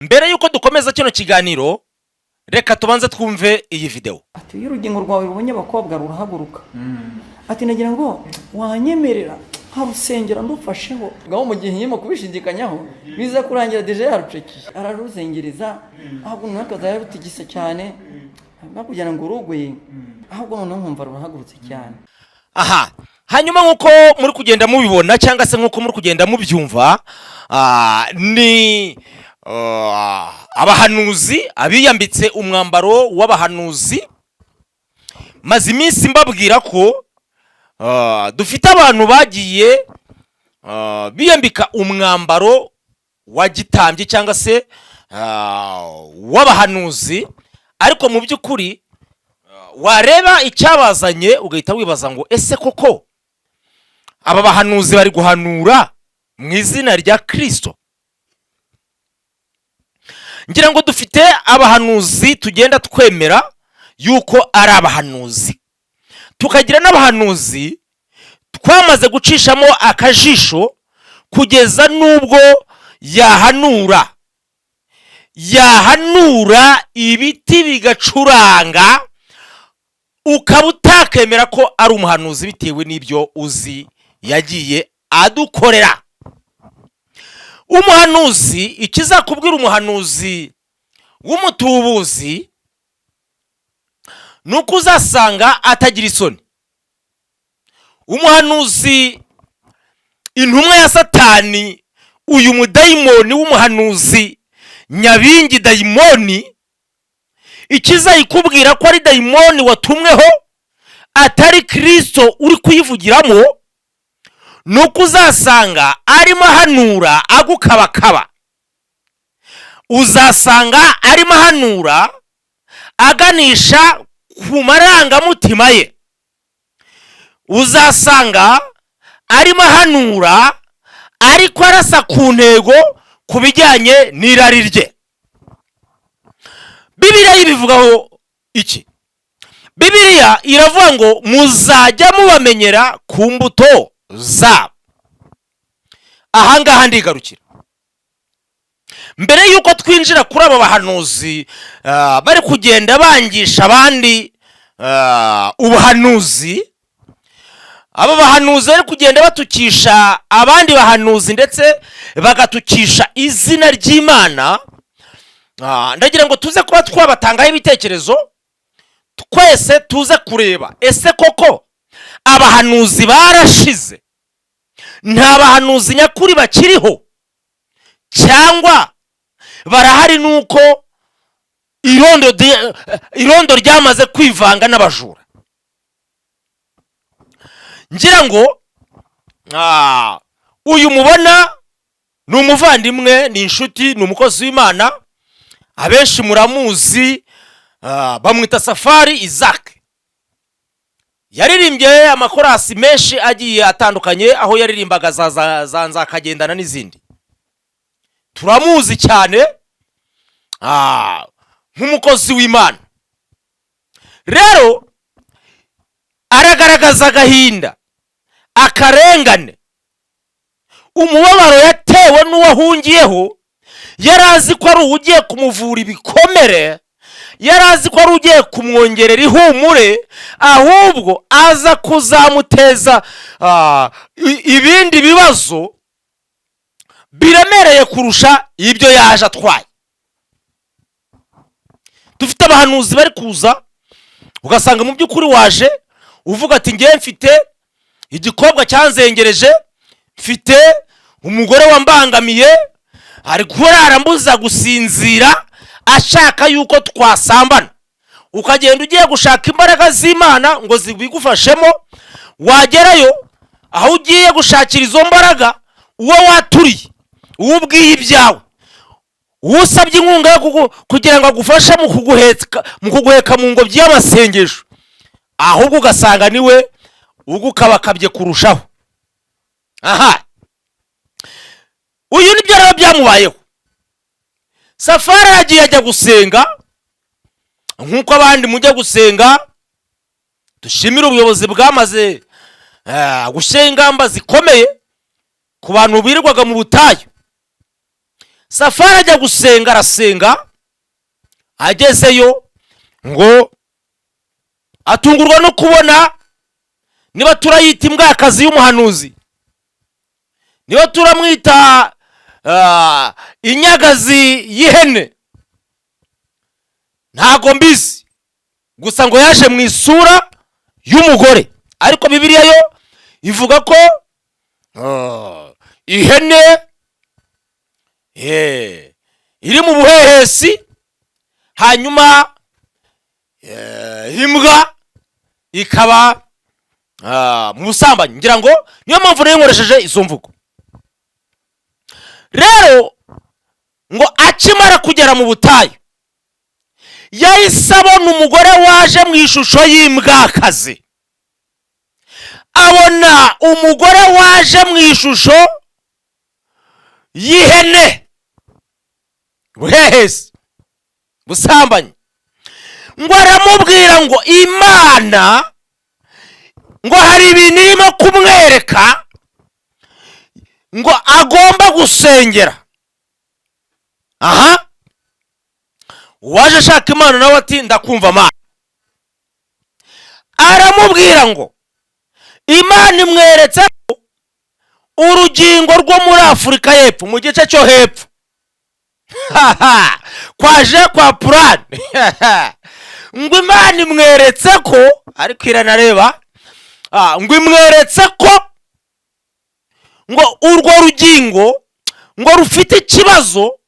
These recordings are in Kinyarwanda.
mbere yuko dukomeza kino kiganiro reka tubanze twumve iyi video. Ati iyo urugingo rwawe rubonye abakobwa rurahaguruka. Ati nagira ngo wanyemerera harusengera ndufasheho. Ngaho mu gihe nyimo kubishindikanyaho biza kurangira deje yarucekiye. Araruzengereza ahubwo nakaza yarutigise cyane. Bakugira ngo urugwe ahubwo none nkumva rurahagurutse cyane. Aha, hanyuma nkuko muri kugenda mubibona cyangwa se nkuko muri kugenda mubyumva, ni abahanuzi abiyambitse umwambaro w'abahanuzi. Maze iminsi mbabwira ko dufite abantu bagiye biyambika umwambaro wa gitambye cyangwa se w'abahanuzi, ariko mu by'ukuri wareba icyabazanye ugahita wibaza ngo ese koko aba bahanuzi bari guhanura mu izina rya Kristo? Ngira ngo dufite abahanuzi tugenda twemera yuko ari abahanuzi, tukagira n'abahanuzi twamaze gucishamo akajisho kugeza nubwo yahanura ibiti bigacuranga ukaba utakemera ko ari umuhanuzi bitewe n'ibyo uzi yagiye adukorera. Umuhanuzi, ikizakubwira umuhanuzi w'umutubuzi nuko uzasanga atagira isoni. Umuhanuzi, intumwa ya Satani, uyu mudayimoni w'umuhanuzi nyabingi dayimoni, ikizayikubwira ko ari dayimoni watumweho atari Kristo uri kuyivugiramo, nuko uzasanga arimo ahanura agukabakaba. Uzasanga arimo ahanura aganisha ku marangamutima ye. Uzasanga arimo ahanura ariko arasa ku ntego ku bijyanye n'irari rye. Bibiliya ibivugaho iki? Bibiliya iravuga ngo muzajya mubamenyera ku mbuto zabo. Ahangaha ndigarukira. Mbere yuko twinjira kuri aba bahanuzi bari kugenda bangisha abandi ubuhanuzi, aba bahanuzi bari kugenda batukisha abandi bahanuzi ndetse bagatukisha izina ry'Imana, ndagira ngo tuze kuba twabatangaho ibitekerezo, twese tuze kureba ese koko abahanuzi barashize, nta bahanuzi nyakuri bakiriho, cyangwa barahari nuko irondo ryamaze kwivanga n'abajura. Ngira ngo uyu mubona ni umuvandimwe, ni inshuti, ni umukozi w'Imana, abenshi muramuzi, bamwita Safari Isaac. Yaririmbye amakorasi menshi agiye atandukanye, aho yaririmbaga za Nzakagendana n'izindi. Turamuzi cyane nk'umukozi w'Imana. Rero aragaragaza agahinda, akarengane, umubabaro yatewe n'uwahungiyeho. Yarazi ko ari ugiye kumuvura ibikomere, yarazi ko ari ugiye kumwongerera ihumure, ahubwo aza kuzamuteza ibindi bibazo biremereye kurusha ibyo yaje atwaye. Dufite abahanuzi bari kuza ugasanga mu by'ukuri waje uvuga ati ngiye mfite igikobwa cyanzengereje, mfite umugore wambangamiye, ari kurara mbuza gusinzira, ashaka yuko twasambana. Ukagenda ugiye gushaka imbaraga z'Imana ngo zibigufashemo, wagerayo aho ugiye gushakira izo mbaraga uwo waturiye, uwo ubwiye ibyawe, usabye inkunga kugira ngo agufashe mu kuguheka mu ngobyi y'amasengesho, ahubwo ugasanga niwe ugukabakabye kurushaho. Aha, uyu nibyo rero byamubayeho. Safari yagiye ajya gusenga nk'uko abandi mujya gusenga. Dushimira ubuyobozi bwamaze gushyira ingamba zikomeye ku bantu birirwaga mu butayu. Safari ajya gusenga, arasenga, agezeyo ngo atungurwa no kubona, niba turayita imbwakazi y'umuhanuzi, niba turamwita inyagazi y'ihene, ntago mbizi, gusa ngo yaje mu isura y'umugore. Ariko Bibiliya yo ivuga ko ihene iri mu buhehesi, hanyuma imbwa ikaba mu busambanyi. Ngira ngo niyo mpamvu rero nkoresheje izo mvugo. Rero ngo akimara kugera mu butayu, yahise abona umugore waje mu ishusho y'imbwakazi. Abona umugore waje mu ishusho y'ihene, buhehesi, busambanyi. Ngo aramubwira ngo Imana ngo hari ibintu irimo kumwereka ngo agomba gusengera. Aha, uwaje ashaka Imana nawe ati ndakumva Mana. Aramubwira ngo Imana imweretse urugingo rwo muri Afurika y'Epfo, mu gice cyo hepfo, kwaje kwa Purani. Ngo Imana imweretse ko, ariko iranareba, ngo imweretse ko ngo urwo rugingo ngo rufite ikibazo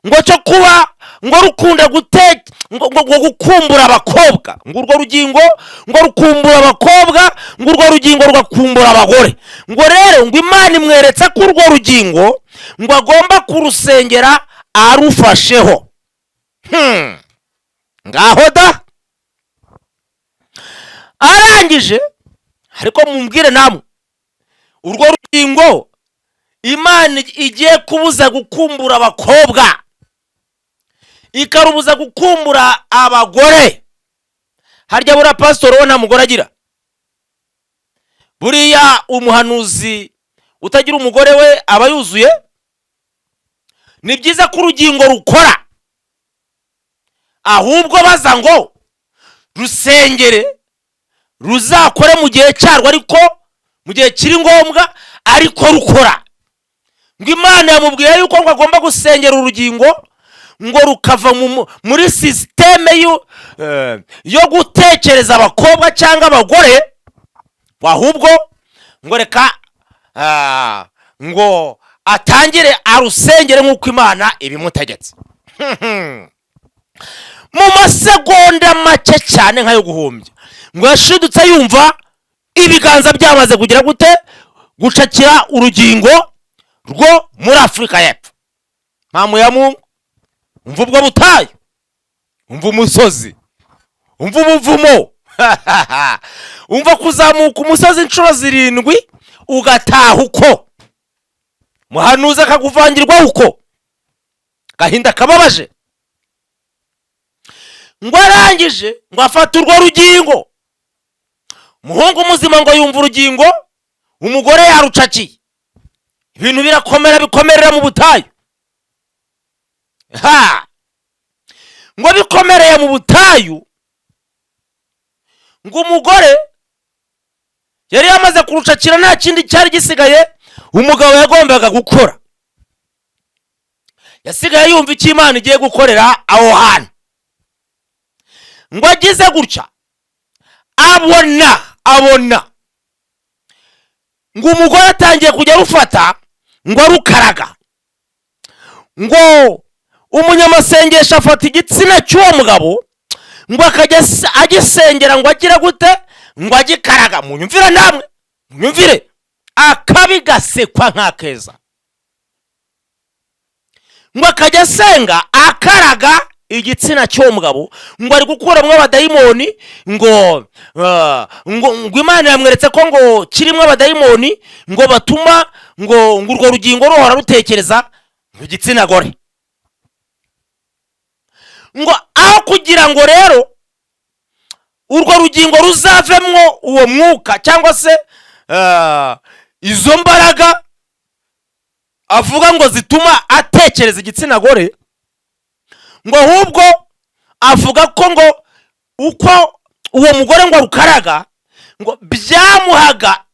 ngo cyo kuba ngo rukunda ngo gukumbura abakobwa. Ngo urwo rugingo ngo rukumbura abakobwa, ngo urwo rugingo rugakumbura abagore. Ngo rero ngo Imana imweretse ko urwo rugingo ngo agomba kurusengera arufasheho. Ngaho da, arangije, ariko mumbwire namwe, urwo rugingo Imana igiye kubuza gukumbura abakobwa, ikarubuza gukumbura abagore, harya buriya pastor we nta mugore agira? Buriya umuhanuzi utagira umugore we aba yuzuye? Ni byiza ko urugingo rukora, ahubwo baza ngo rusengere, ruzakore mu gihe cyarwo, ariko mu gihe kiri ngombwa, ariko rukora. Ngo Imana yamubwiye yuko ngo agomba gusengera urugingo ngo rukava muri systeme yo gutekereza abakobwa cyangwa abagore, ahubwo ngo reka ngo atangire arusengere nk'uko Imana ibimutegetse. Mu masegonda make cyane nkayo guhumbya, ngo yashidutse yumva ibiganza byamaze kugira gute, gucakira urugingo rwo muri Afurika y'Epfo. Mpamu ya Mungu, umva ubwo butayu, umva umusozi, umva umuvumo, umva kuzamuka umusozi inshuro 7 ugataha uko, muhanuzi akakuvangirwa uko, gahinda kababaje. Ngo arangije ngo afata urwo rugingo, umuhungu muzima ngo yumva urugingo, umugore yarucakiye, ibintu bikomerera mu butayu. Ngo bikomereye mu butayu, ngo umugore yari yamaze kurucakira, nta kindi cyari gisigaye umugabo yagombaga gukora. Yasigaye yumva icyo Imana igiye gukorera aho hantu. Ngo agize gutya, abona ngo umugore atangiye kujya rufata ngo arukaraga. Ngo umunyamasengesho afata igitsina cy'uwo mugabo ngo akajya agisengera, ngo agira gute, ngo agikaraga. Munyumvire namwe, munyumvire, akabi gasekwa nk'akeza. Ngo akajya asenga akaraga igitsina cy'uwo mugabo, ngo ari gukuramo abadayimoni, ngo Imana yamweretse ko ngo kirimo abadayimoni, ngo batuma ngo urwo rugingo ruhora rutekereza mu gitsina gore. Ngo aho kugira ngo rero urwo rugingo ruzavemwo uwo mwuka cyangwa se izo mbaraga, avuga ngo zituma atekereza igitsina gore, ngo ahubwo avuga ko ngo uko uwo mugore ngo rukaraga ngo byamuhaga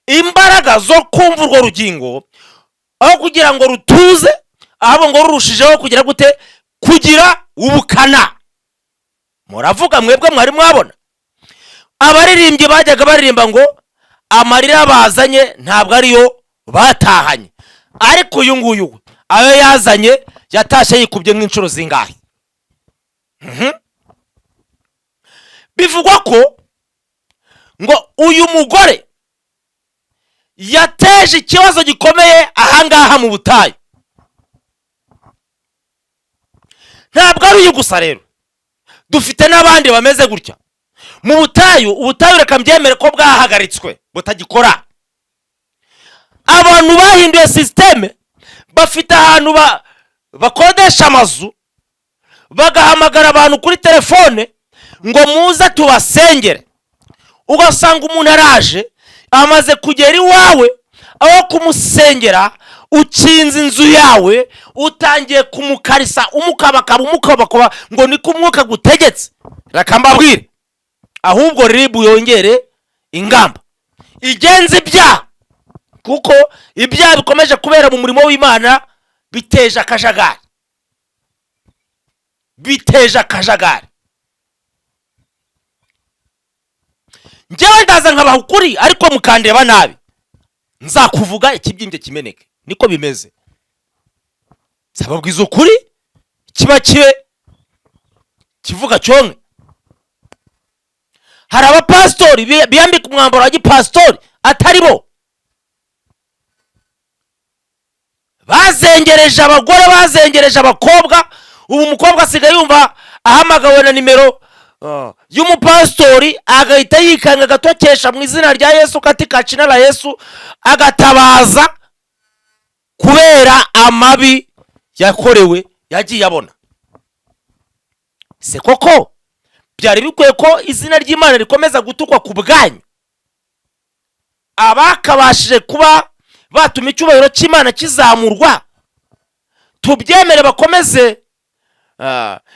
imbaraga zo kumva urwo rugingo, aho kugira ngo rutuze, ahubwo ngo rurushijeho kugira gute, kugira ubukana. Muravuga mwebwe mwari mwabona abaririmbyi bajyaga baririmba ngo amarira bazanye ntabwo ariyo batahanye, ariko uyu nguyu ayo yazanye yatashye yikubye nk'inshuro zingahe. Bivugwa ko ngo uyu mugore yateje ikibazo gikomeye ahangaha mu butayu. Ntabwo ari uyu gusa rero, dufite n'abandi bameze gutya mu butayu. Ubutayu reka mbyemere ko bwahagaritswe butagikora. Abantu bahinduye systeme, bafite ahantu bakodesha amazu, bagahamagara abantu kuri telefone ngo muze tubasengere. Ugasanga umuntu araje amaze kugera iwawe, aho kumusengera ukinze inzu yawe, utangiye kumukarisa umukabakaba ngo niko umwuka gutegetse. Reka mbabwire, ahubwo ribu yongere ingamba igenza ibyaha, kuko ibyaha bikomeje kubera mu murimo w'Imana biteje akajagari, biteje akajagari. Njyewe ndaza nkabaha ukuri, ariko mukandeba nabi nzakuvuga ikibyimbye kimeneke. Niko bimeze. Zababwiza ukuri kiba kivuga cyonke. Hari abapastori biyambika umwambaro wa gipastori atari bo. Bazengereje abagore, bazengereje abakobwa. Ubu umukobwa asigaye yumva ahamagawe na nimero y'umupastori, agahita yikanga agatokesha mu izina rya Yesu, katika jina la Yesu, agatabaza kubera amabi yakorewe yagiye abona. Se koko byari bikwiye ko izina ry'Imana rikomeza gutukwa ku bwanyu? Abakabashije kuba batuma icyubahiro cy'Imana kizamurwa, tubyemere bakomeze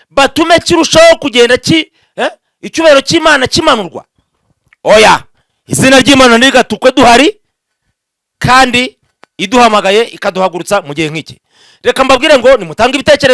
batume kirushaho kugenda icyubahiro cy'Imana kimanurwa? Oya, izina ry'Imana nirigatukwe duhari, kandi iduhamagaye ikaduhagurutsa mu gihe nk'iki. Reka mbabwire ngo nimutange ibitekerezo.